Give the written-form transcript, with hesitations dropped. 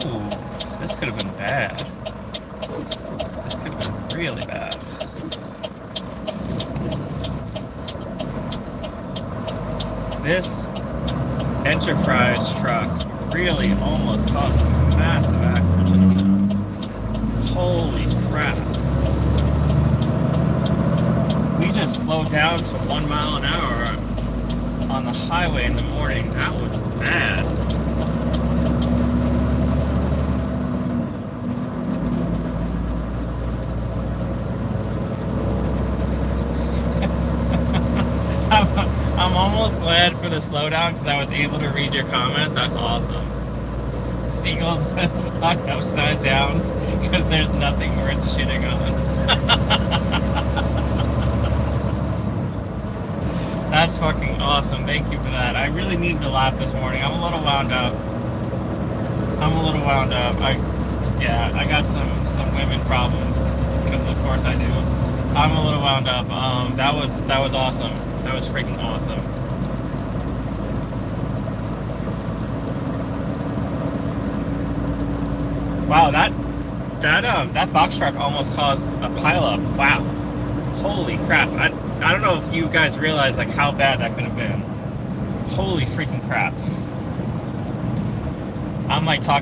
Ooh, this could have been bad. This could have been really bad. This Enterprise truck really almost caused a massive accident just now. Holy crap. We just slowed down to 1 mile an hour on the highway in the morning. That was bad. I'm almost glad for the slowdown because I was able to read your comment. That's awesome. Seagulls fly upside down because there's nothing worth shitting on. That's fucking awesome. Thank you for that. I really needed to laugh this morning. I'm a little wound up. I got some women problems because of course I do. I'm a little wound up. That was awesome. That was freaking awesome. Wow, that box truck almost caused a pileup. Wow. Holy crap. I don't know if you guys realize like how bad that could have been. Holy freaking crap. I'm like talking